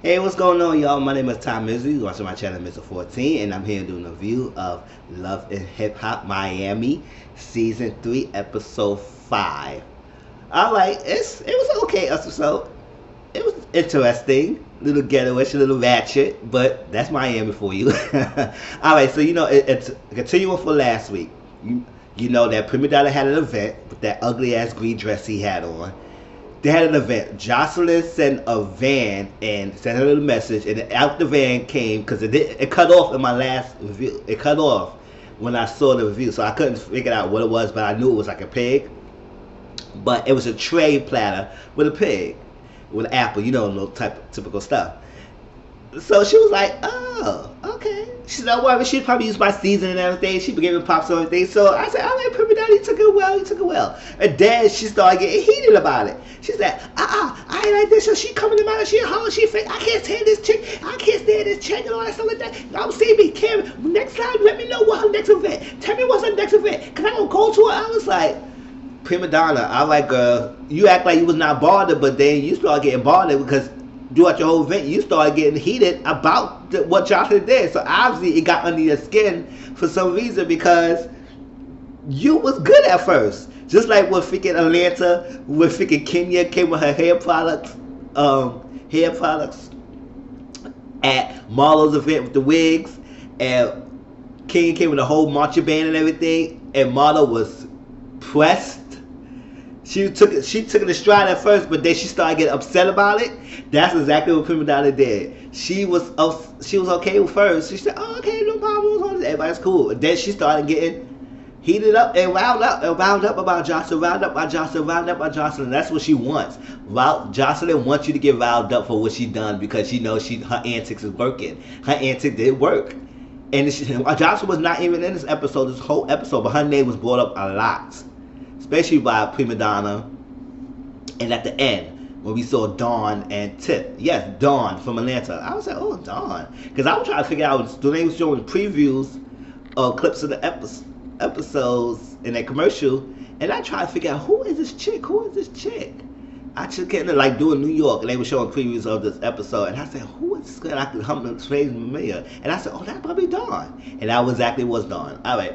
Hey, what's going on, y'all? My name is Tom Mizzle. You're watching my channel, Mr. 14, and I'm here doing a review of Love and Hip Hop Miami, Season 3, Episode 5. Alright, it was an okay episode. It was interesting. Little ghettoish, a little ratchet, but that's Miami for you. Alright, so it's continuing for last week. You know that Prima Donna had an event with that ugly ass green dress he had on. They had an event. Jocelyn sent a van and sent her a little message, and out the van came, because it cut off in my last review. It cut off when I saw the review, so I couldn't figure out what it was, but I knew it was like a pig. But it was a tray platter with a pig, with an apple, no type of typical stuff. So she was like, oh, okay. She said, don't worry, she'd probably use my season and everything. She'd be giving pops and everything. So I said, all right, Prima Donna, you took it well, you took it well. And then she started getting heated about it. She said, I ain't like this. So she coming to my house, she a hoe, she fake. I can't stand this chick. I can't stand this chick and all that stuff like that. I'm seeing me, Karen. Next time, let me know what her next event. Tell me what's her next event. Because I'm going to go to her. I was like, Prima Donna, I like, girl, you act like you was not bothered, but then you start getting bothered because throughout your whole event, you started getting heated about what Jocelyn did. So obviously, it got under your skin for some reason because you was good at first. Just like with freaking Atlanta, with freaking Kenya came with her hair products at Marlo's event with the wigs, and Kenya came with a whole marching band and everything, and Marlo was pressed. She took it in stride at first, but then she started getting upset about it. That's exactly what Prima Donna did. She was okay with first. She said, "Oh, okay, no problem. Everybody's cool." And then she started getting heated up and wound up about Jocelyn, round up by Jocelyn. That's what she wants. Jocelyn wants you to get riled up for what she done because she knows her antics is working. Her antics did work. And Jocelyn was not even in this whole episode, but her name was brought up a lot. Especially by Prima Donna. And at the end, when we saw Dawn and Tip. Yes, Dawn from Atlanta. I was like, oh, Dawn. Because I was trying to figure out, they were showing previews of clips of the episodes in that commercial. And I tried to figure out, who is this chick? I just getting like doing New York, and they were showing previews of this episode, and I said, "Who is this girl?" I could hum the face familiar, and I said, "Oh, that probably Dawn," and that was exactly was Dawn. All right.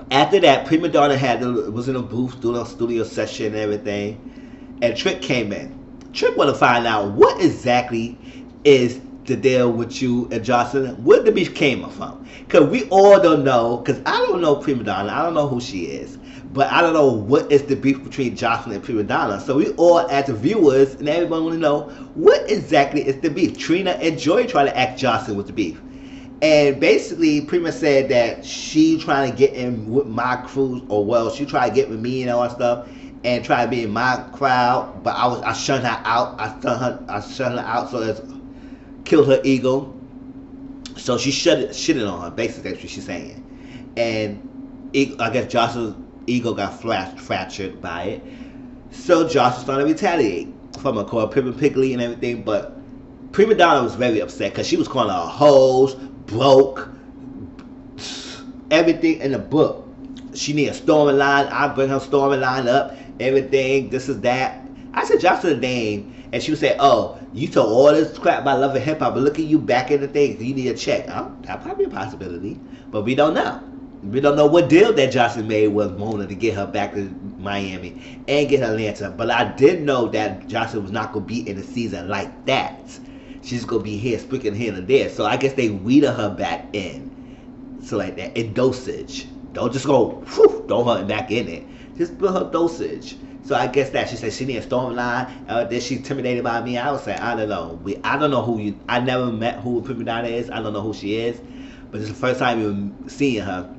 After that, Prima Donna was in a booth doing a studio session and everything, and Trick came in. Trick wanted to find out what exactly is the deal with you and Jocelyn, where the beef came from. Because we all don't know, because I don't know Prima Donna, I don't know who she is, but I don't know what is the beef between Jocelyn and Prima Donna. So we all, as the viewers, and everyone want to know, what exactly is the beef? Trina and Joy try to act Jocelyn with the beef. And basically, Prima said that she trying to get in with my crew, or well, she tried to get with me and all that stuff, and try to be in my crowd. But I shunned her out. I shunned her out, so it killed her ego. So she shitted on her. Basically, that's what she's saying. And I guess Jocelyn's ego got fractured by it. So Jocelyn started to retaliate from her, called Prima Piggly and everything. But Prima Donna was very upset because she was calling her hoes, broke, everything in the book. She need a storyline. I bring her storyline up, everything, this is that. I said Jocelyn a name, and she would say, oh, you told all this crap about love and hip hop, but look at you back in the thing, you need a check. Oh, that's probably a possibility, but we don't know. We don't know what deal that Jocelyn made with Mona to get her back to Miami and get her Atlanta. But I did know that Jocelyn was not going to be in the season like that. She's going to be here, speaking here and there. So I guess they weeded her back in. So like that, in dosage. Don't just go, whew, throw her back in it. Just put her dosage. So I guess that she said she need a storyline. Then she intimidated by me. I was saying, I don't know. I don't know I never met who Prima Donna is. I don't know who she is. But it's the first time even seeing her.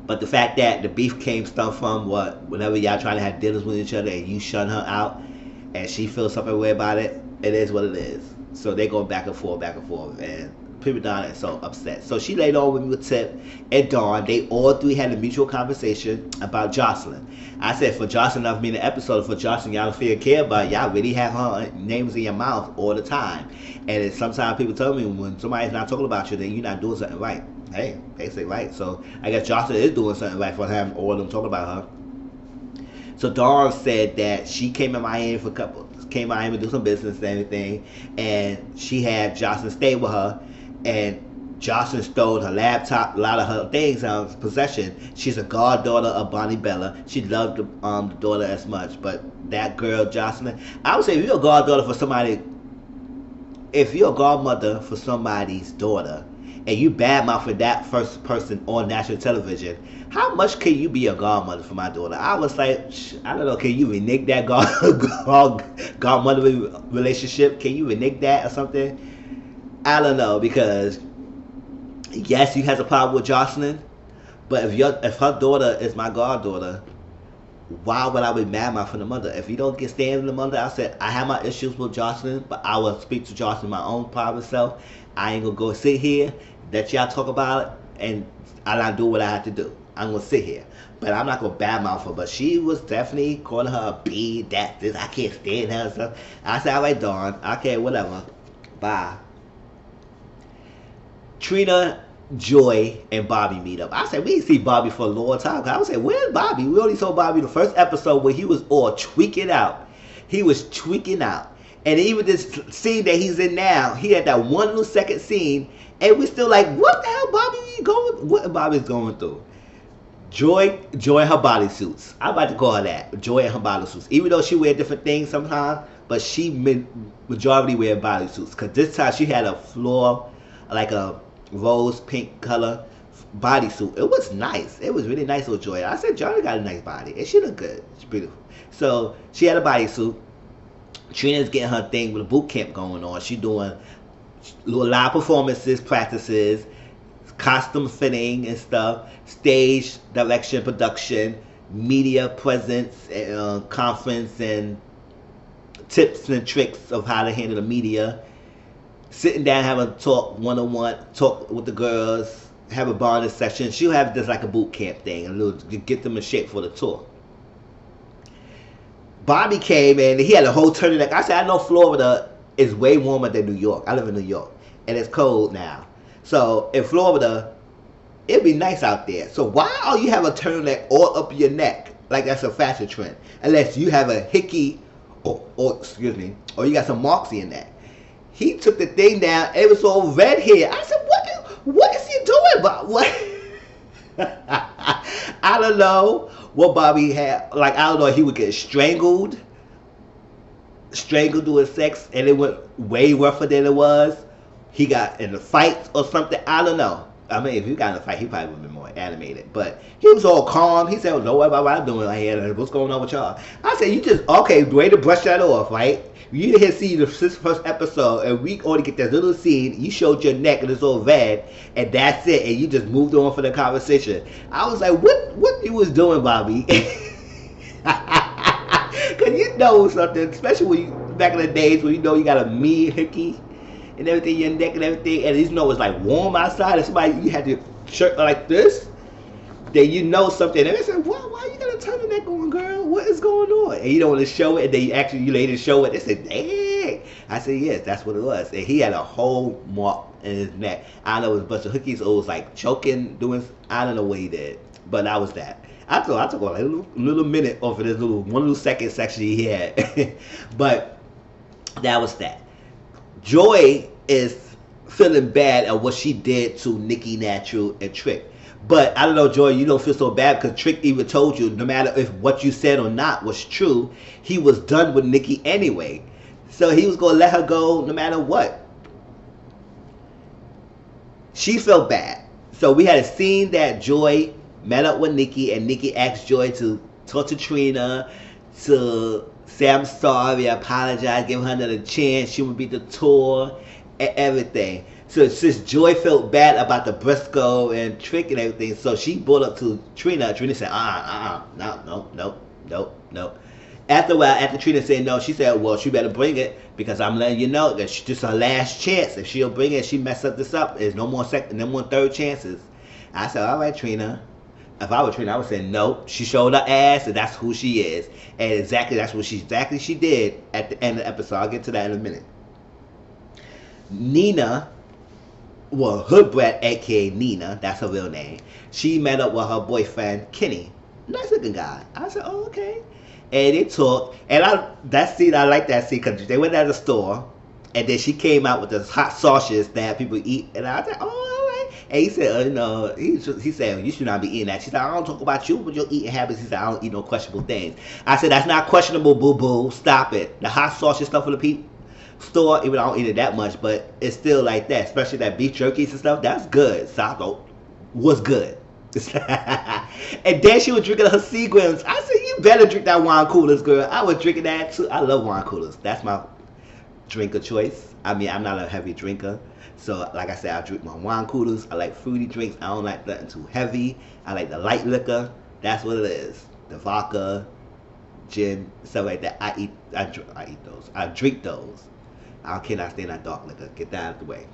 But the fact that the beef stem from whenever y'all trying to have dinners with each other and you shun her out and she feels something way about it, it is what it is. So they go back and forth, and Prima Donna is so upset. So she laid on with me with Tip and Dawn. They all three had a mutual conversation about Jocelyn. I said, for Jocelyn, I've been an episode for Jocelyn, y'all don't feel care about. Y'all really have her names in your mouth all the time. And sometimes people tell me when somebody's not talking about you, then you're not doing something right. Hey, they say right. So I guess Jocelyn is doing something right for having all of them talking about her. So Dawn said that she came in Miami for a couple came out here to do some business and everything, and she had Jocelyn stay with her, and Jocelyn stole her laptop, a lot of her things out of possession. She's a goddaughter of Bonnie Bella. She loved the daughter as much, but that girl Jocelyn, I would say if you're a goddaughter for somebody, if you're a godmother for somebody's daughter, and you badmouthing that first person on national television, how much can you be a godmother for my daughter? I was like, I don't know, can you renege that godmother relationship? Can you renege that or something? I don't know, because yes, you has a problem with Jocelyn, but if her daughter is my goddaughter, why would I be mad for the mother? If you don't get stand with the mother, I said I have my issues with Jocelyn, but I will speak to Jocelyn my own private self. I ain't gonna go sit here, let y'all talk about it, and I not do what I have to do. I'm gonna sit here, but I'm not gonna badmouth her. But she was definitely calling her a B, that, this. I can't stand her and stuff. I said, all right, Dawn. Okay, whatever. Bye. Trina, Joy, and Bobby meet up. I said, we didn't see Bobby for a long time. I was saying, where's Bobby? We only saw Bobby the first episode where he was all tweaking out. He was tweaking out. And even this scene that he's in now, he had that one little second scene, and we're still like, what the hell, Bobby? What Bobby's going through? Joy and her bodysuits. I'm about to call her that. Joy and her bodysuits. Even though she wear different things sometimes, but she majority wear bodysuits. Because this time she had a floor, like a rose pink color bodysuit. It was nice. It was really nice with Joy. I said, Joy got a nice body. And she looked good. She's beautiful. So she had a bodysuit. Trina's getting her thing with a boot camp going on. She doing live performances, practices, costume fitting and stuff, stage direction, production, media presence, conference, and tips and tricks of how to handle the media. Sitting down, having a talk, one-on-one, talk with the girls, have a bonding session. She'll have this like a boot camp thing, and get them in shape for the tour. Bobby came and he had a whole turtleneck. I said, I know Florida is way warmer than New York. I live in New York, and it's cold now. So in Florida, it'd be nice out there. So why are you have a turtleneck all up your neck like that's a fashion trend? Unless you have a hickey, or excuse me, or you got some marks in your neck. He took the thing down. It was all red here. I said, what is he doing, Bob? What? I don't know what Bobby had. Like, I don't know if he would get strangled doing sex, and it went way rougher than it was. He got in a fight or something. I don't know. I mean, if he got in a fight, he probably would have been more animated. But he was all calm. He said, no, what I'm doing right here. What's going on with y'all? I said, you just, okay, way to brush that off, right? You didn't see the first episode, and we only get that little scene. You showed your neck, and it's all red, and that's it. And you just moved on for the conversation. I was like, what you was doing, Bobby? Because you know something, especially when you, back in the days when you know you got a mean hickey and everything, your neck and everything, and you know it's like warm outside, and somebody, you had your shirt like this, then you know something. And they said, why you got a turtleneck on, girl? What is going on? And you don't want to show it, and then you later show it. They said, dang. I said, yes, that's what it was. And he had a whole mark in his neck. I don't know, it was a bunch of hookies, or it was like choking, doing, I don't know what he did. But that was that. I took like a little minute off of this one little second section he had. But that was that. Joy is feeling bad at what she did to Nikki Natural and Trick. But I don't know, Joy, you don't feel so bad because Trick even told you no matter if what you said or not was true, he was done with Nikki anyway. So he was going to let her go no matter what. She felt bad. So we had a scene that Joy met up with Nikki, and Nikki asked Joy to talk to Trina, to say I'm sorry, apologize, give her another chance, she would be the tour, and everything. So since Joy felt bad about the Briscoe and Trick and everything, so she brought up to Trina. Trina said, no. After a while, after Trina said no, she said, well, she better bring it because I'm letting you know that this is her last chance. If she'll bring it, she mess up this up. There's no more second, no more third chances. I said, all right, Trina. If I were Trina, I would say no. She showed her ass, and that's who she is. And exactly that's what she did at the end of the episode. I'll get to that in a minute. Nina, well, Hoodbrat, aka Nina, that's her real name. She met up with her boyfriend, Kenny. Nice looking guy. I said, oh, okay. And they talked, and that scene, I like that scene because they went at the store, and then she came out with this hot sausages that people eat, and I was like, oh, all right. And he said, no, he said, you should not be eating that. She said, I don't talk about you, but your eating habits. He said, I don't eat no questionable things. I said, that's not questionable, boo-boo. Stop it. The hot sausage stuff for the people store, even though I don't eat it that much, but it's still like that, especially that beef jerkies and stuff. That's good. So I thought, was good. And then she was drinking her Seagrams. I said, you better drink that wine coolers, girl. I was drinking that too. I love wine coolers. That's my drink of choice. I mean, I'm not a heavy drinker. So, like I said, I drink my wine coolers. I like fruity drinks. I don't like nothing too heavy. I like the light liquor. That's what it is. The vodka, gin, stuff like that. I eat those. I drink those. I cannot stand that dark liquor. Get that out of the way.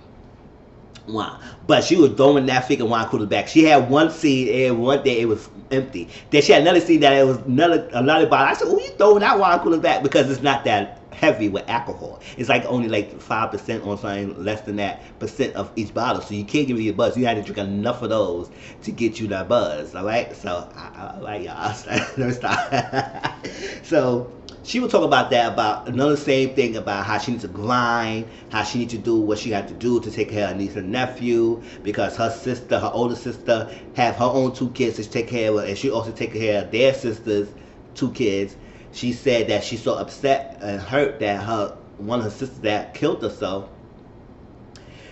Wine. But she was throwing that freaking wine cooler back. She had one scene and one day it was empty. Then she had another scene that it was another bottle. I said, "Oh, you throwing that wine cooler back?" Because it's not that heavy with alcohol. It's like only like 5% or something less than that percent of each bottle. So you can't give you a buzz. You have to drink enough of those to get you that buzz. All right. So I like y'all. Let me stop. So she would talk about that, about another same thing about how she needs to grind, how she needs to do what she had to do to take care of her niece and nephew, because her older sister, have her own 2 kids to take care of, and she also take care of their sister's 2 kids. She said that she's so upset and hurt that one of her sisters that killed herself,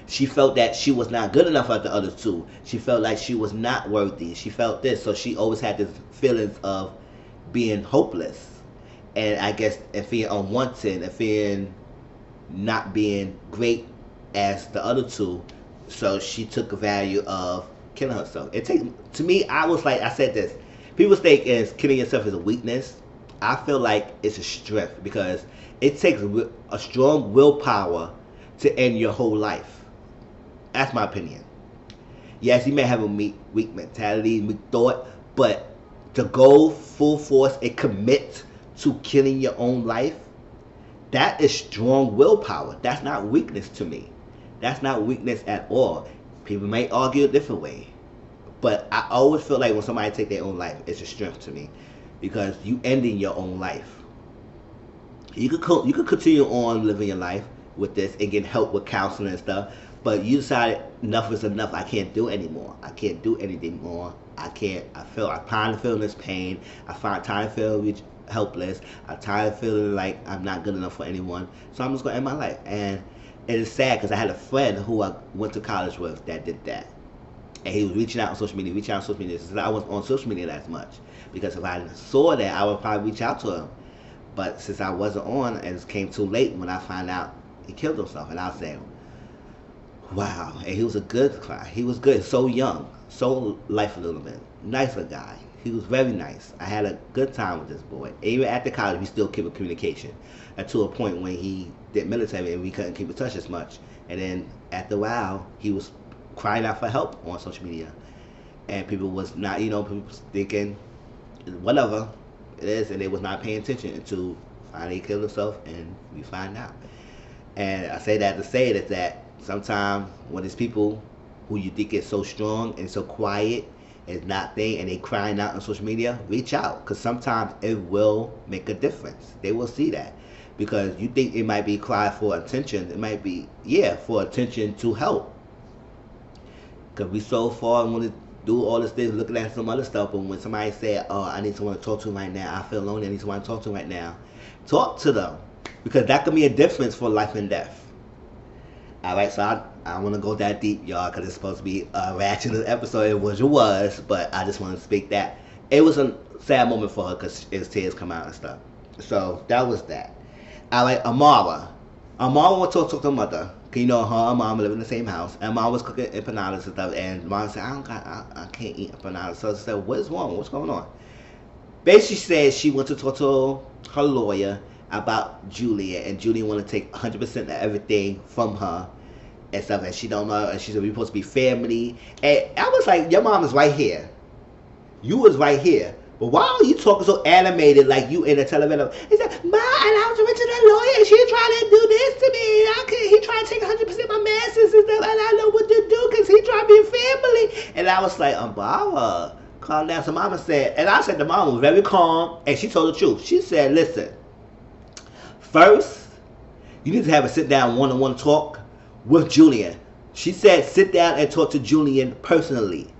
she felt that she was not good enough like the other 2. She felt like she was not worthy. She felt this, so she always had this feelings of being hopeless. And I guess and feeling unwanted and feeling not being great as the other 2, so she took a value of killing herself. To me, I said this. People think killing yourself is a weakness. I feel like it's a strength because it takes a strong willpower to end your whole life. That's my opinion. Yes, you may have a weak mentality, weak thought, but to go full force and commit to killing your own life, that is strong willpower. That's not weakness to me. That's not weakness at all. People may argue a different way, but I always feel like when somebody take their own life, it's a strength to me, because you ending your own life. You could continue on living your life with this and get help with counseling and stuff, but you decided enough is enough. I can't do anymore. I can't do anything more. I'm tired of feeling this pain. I'm tired of feeling helpless. I'm tired of feeling like I'm not good enough for anyone. So I'm just gonna end my life. And it is sad because I had a friend who I went to college with that did that, and he was reaching out on social media. Since I wasn't on social media as much, because if I saw that, I would probably reach out to him. But since I wasn't on, and it came too late when I found out he killed himself, and I was saying, wow. And he was a good guy. He was good. So young, so life a little bit. Nicer guy. He was very nice. I had a good time with this boy. Even after college, we still kept a communication. To a point when he did military and we couldn't keep in touch as much. And then after a while, he was crying out for help on social media. And people was not, people was thinking, whatever it is, and they was not paying attention until finally he killed himself and we find out. And I say that to say that sometimes when it's people who you think is so strong and so quiet, is not there, and they crying out on social media, reach out, because sometimes it will make a difference. They will see that, because you think it might be cry for attention. It might be, for attention to help, because we so far want to do all this things, looking at some other stuff. But when somebody say, oh, I need someone to talk to right now, I feel lonely, I need someone to talk to right now, talk to them, because that could be a difference for life and death. Alright, so I don't want to go that deep, y'all, because it's supposed to be a ratchet episode. It was, but I just want to speak that. It was a sad moment for her because his tears come out and stuff. So, that was that. Alright, Amara. Amara went to talk to her mother. Cause her and mom live in the same house. And mom was cooking empanadas and stuff. And mom said, I can't eat empanadas. So I said, what's wrong? What's going on? Basically, she said she went to talk to her lawyer about Julia, and Julia want to take 100% of everything from her and stuff, and she don't know, and she said we're supposed to be family. And I was like, your mom is right here. You was right here. But why are you talking so animated like you in a television? He said, Ma, and I was went to the lawyer, and she trying to do this to me. He trying to take 100% of my masters and stuff, and I know what to do because he trying to be family. And I was like, Ambara, calm down. So mama said, and I said the mama was very calm, and she told the truth. She said, listen, first, you need to have a sit-down one-on-one talk with Julian. She said, sit down and talk to Julian personally.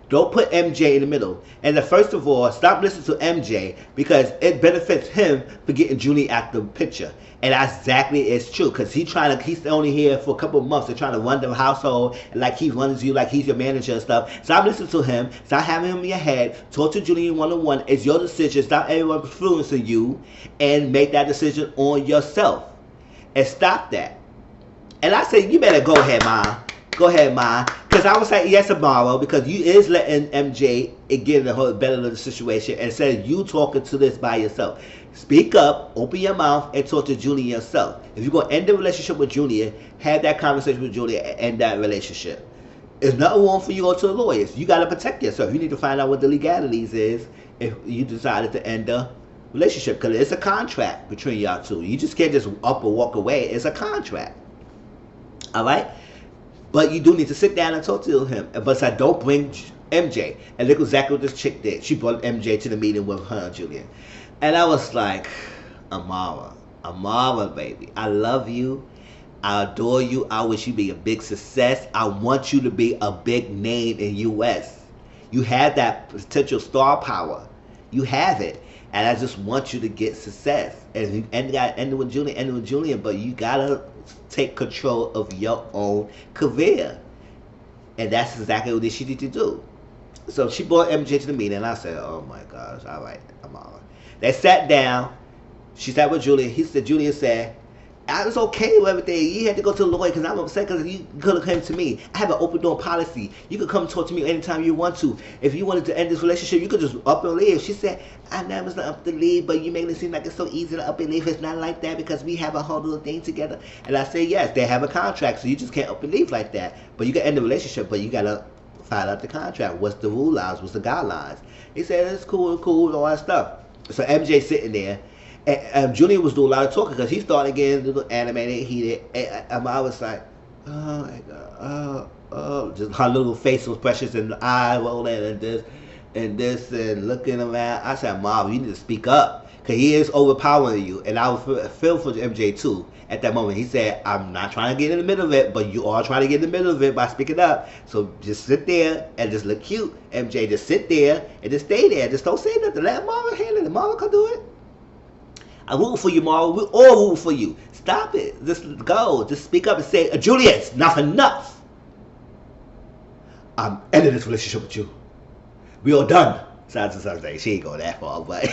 Don't put MJ in the middle. And first of all, stop listening to MJ because it benefits him for getting Julian out the picture. And that's exactly it's true because he's only here for a couple of months. They're trying to run the household and like he runs you like he's your manager and stuff. Stop listening to him. Stop having him in your head. Talk to Julian one-on-one. It's your decision. Stop everyone influencing you and make that decision on yourself. And stop that. And I say, you better go ahead, Ma. Go ahead, Ma. Because I was like, yes, tomorrow, because you is letting MJ get in a whole better of the situation instead of you talking to this by yourself. Speak up, open your mouth, and talk to Julian yourself. If you're going to end the relationship with Julian, have that conversation with Julian and end that relationship. There's nothing wrong for you to go to the lawyers. You got to protect yourself. You need to find out what the legalities is if you decided to end the relationship. Because it's a contract between y'all two. You just can't just up and walk away. It's a contract. All right? But you do need to sit down and talk to him. But I don't bring MJ. And look exactly what this chick did. She brought MJ to the meeting with her and Julian. And I was like, Amara, baby. I love you. I adore you. I wish you be a big success. I want you to be a big name in U.S. You have that potential star power. You have it. And I just want you to get success. And you end with Julian, but you gotta take control of your own career. And that's exactly what she needs to do. So she brought MJ to the meeting, and I said, oh my gosh, all right, Amara. They sat down. She sat with Julian. Julian said, I was okay with everything. You had to go to the lawyer because I'm upset because you could have come to me. I have an open door policy. You could come talk to me anytime you want to. If you wanted to end this relationship, you could just up and leave. She said, I never was up to leave, but you make it seem like it's so easy to up and leave. It's not like that because we have a whole little thing together. And I said, yes, they have a contract, so you just can't up and leave like that. But you can end the relationship, but you got to file out the contract. What's the rule lines? What's the guidelines? He said, it's cool, all that stuff. So MJ sitting there. And Julian was doing a lot of talking because he started getting a little animated, heated. And I was like, oh my God, just her little facial expressions and the eye rolling and this and looking around. I said, Mom, you need to speak up because he is overpowering you. And I would feel for MJ too at that moment. He said, I'm not trying to get in the middle of it, but you are trying to get in the middle of it by speaking up. So just sit there and just look cute. MJ, just sit there and just stay there. Just don't say nothing. Let Mama handle it. Mama can do it. I'm rooting for you, Mara. We're all rooting for you. Stop it. Just go. Just speak up and say, Juliet, enough enough. I'm ending this relationship with you. We all done. Sounds to something. She ain't going that far, but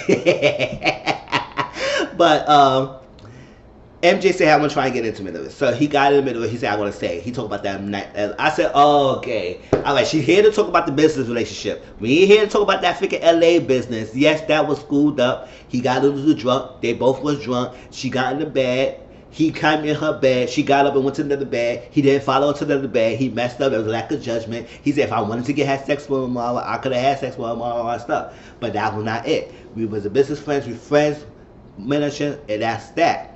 MJ said, I'm going to try and get into the middle of it. So he got in the middle of it. He said, I want to stay. He talked about that night. I said, oh, okay. All right, she's here to talk about the business relationship. We ain't here to talk about that freaking LA business. Yes, that was screwed up. He got a little drunk. They both was drunk. She got in the bed. He came in her bed. She got up and went to another bed. He didn't follow her to another bed. He messed up. There was a lack of judgment. He said, if I wanted to have sex with him, I could have had sex with him, all that stuff. But that was not it. We was a business friends. We friends, manager, and that's that.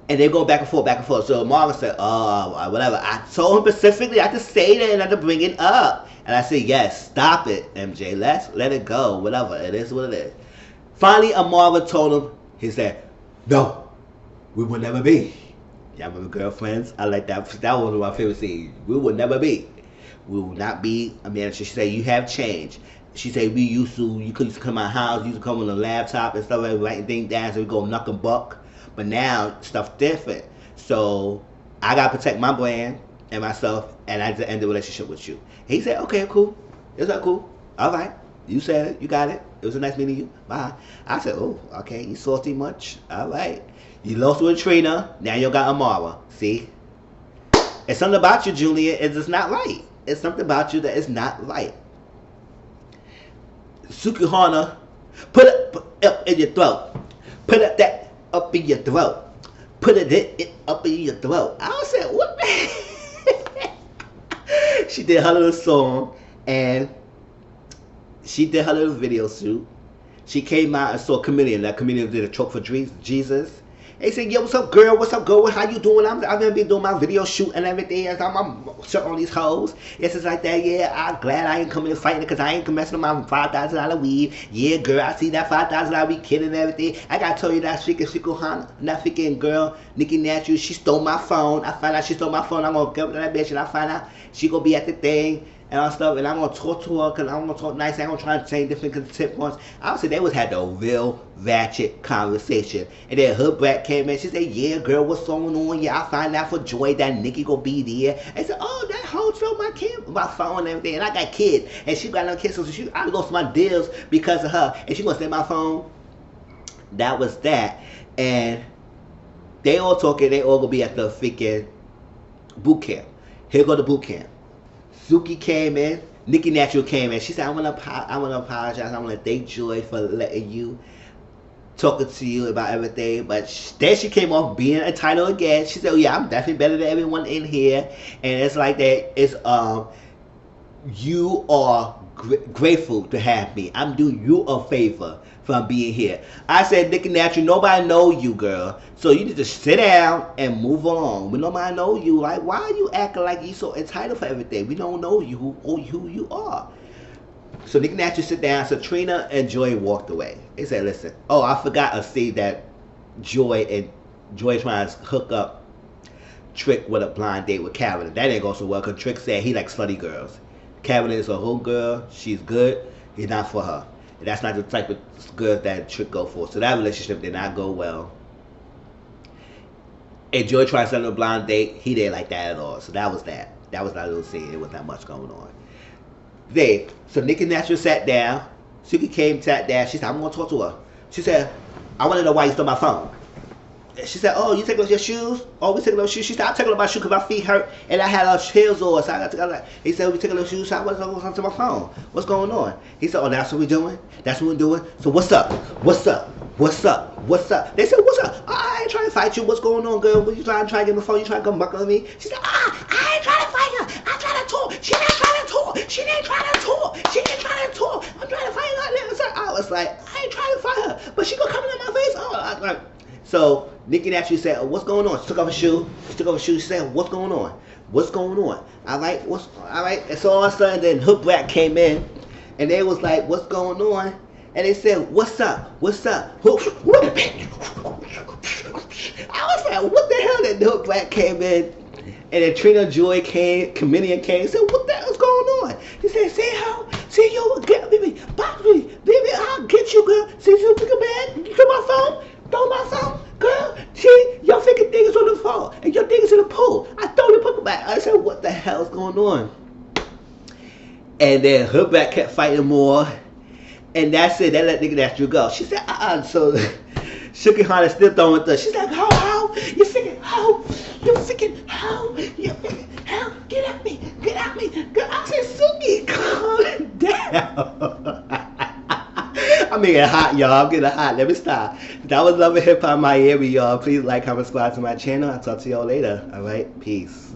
And they go back and forth. So Marvin said, oh, whatever. I told him specifically I had to say that and I had to bring it up. And I said, yes, stop it, MJ. Let it go. Whatever. It is what it is. Finally, Marvin told him, he said, no, we will never be. Y'all remember Girlfriends? I like that. That was one of my favorite scenes. We will never be. We will not be a manager. She said, you have changed. She said, you used to come to my house, you used to come on a laptop and stuff like writing things down so we go knock and buck. But now, stuff different. So, I got to protect my brand and myself, and I had to end the relationship with you. He said, okay, cool. It's not cool. All right. You said it. You got it. It was a nice meeting you. Bye. I said, oh, okay. You salty much? All right. You lost with Trina. Now you got Amara. See? It's something about you, Julian. It's just not right. It's something about you that is not right. Sukihana, put it up in your throat. Put it that up in your throat. Put it up in your throat. I said, what? She did her little song and she did her little video shoot. She came out and saw a comedian. That comedian did a choke for Jesus. They said, yo, what's up, girl? What's up, girl? How you doing? I'm gonna be doing my video shoot and everything. I'm shutting on these hoes. It's just like that. Yeah, I'm glad I ain't coming to fighting because I ain't messing with my $5,000 weave. Yeah, girl, I see that $5,000 weave kid and everything. I gotta tell you that freaking girl, Nicki Natural, she stole my phone. I find out she stole my phone. I'm gonna get that bitch and I find out she gonna be at the thing and all stuff, and I'm gonna talk to her because I'm gonna talk nice. I'm gonna try to say different tip points. I would say they was had a real ratchet conversation, and then her brat came in. She said, "Yeah, girl, what's going on? Yeah, I find out for joy that Nicki gonna be there." I said, "Oh, that hoe stole my phone and everything, and I got kids, and she got no kids, so I lost my deals because of her, and she gonna steal my phone." That was that, and they all talking. They all gonna be at the freaking boot camp. Here go the boot camp. Suki came in, Nicki Natural came in. She said, I want to apologize. I want to thank Joy for letting you, talking to you about everything. But then she came off being entitled again. She said, oh, yeah, I'm definitely better than everyone in here. And it's like that. It's, you are grateful to have me. I'm doing you a favor from being here. I said, Nicki Natural, nobody know you, girl. So you need to sit down and move along. We nobody know you. Like, why are you acting like you so entitled for everything? We don't know you or who you are. So Nicki Natural sit down. So Trina and Joy walked away. They said, listen, oh, I forgot to say that Joy trying to hook up Trick with a blind date with Karen. That didn't go so well because Trick said he likes slutty girls. Karen is a whole girl. She's good. He's not for her. And that's not the type of girls that Trick go for. So that relationship did not go well. And Joy tried to send him a blind date. He didn't like that at all. So that was that. That was that little scene. There was not much going on. So Nicki Natural sat down. Suki came, sat down. She said, I'm going to talk to her. She said, I want to know why you stole my phone. She said, oh, you taking off your shoes? Oh, we taking off shoes. She said, I'm taking off my shoes because my feet hurt and I had heels on. So I got to go. He said, we taking off shoes. So I was going to my phone. What's going on? He said, oh, that's what we're doing? That's what we're doing? So what's up? What's up? What's up? What's up? They said, what's up? Oh, I ain't trying to fight you. What's going on, girl? What you trying to get my phone? You trying to come buckle on me? She said, I ain't trying to fight her. I'm trying to talk. She ain't trying to talk. She ain't trying to talk. She ain't trying to talk. I'm trying to fight her. I was like, I ain't trying to fight her. But she gonna come in my face. Oh, I was like, so Nicki Natural said, oh, what's going on? She took off her shoe. She said, what's going on? What's going on? All right, all right. And so all of a sudden, then Hook Brat came in, and they was like, what's going on? And they said, what's up? What's up? I was like, what the hell? Then Hook Brat came in, and then Trina Joy came, Comedian came, and said, what the hell's going on? He said, see how? See you, get me, box me, baby, I'll get you, girl. See you, pick a bag, you took my phone. Throw my phone, girl. See, your freaking thing is on the phone, and your thing is in the pool. I throw the pool back. I said, what the hell's going on? And then her back kept fighting more, and that's it. They let Nicki Natural go. She said, So Suki Hunter still throwing thugs. She's like, how? You freaking how? You freaking how? You freaking how? Get at me. Get at me. Girl, I said, Suki, calm down. I'm getting hot, y'all. I'm getting hot. Let me stop. That was Love and Hip Hop Miami, y'all. Please like, comment, subscribe to my channel. I'll talk to y'all later. All right? Peace.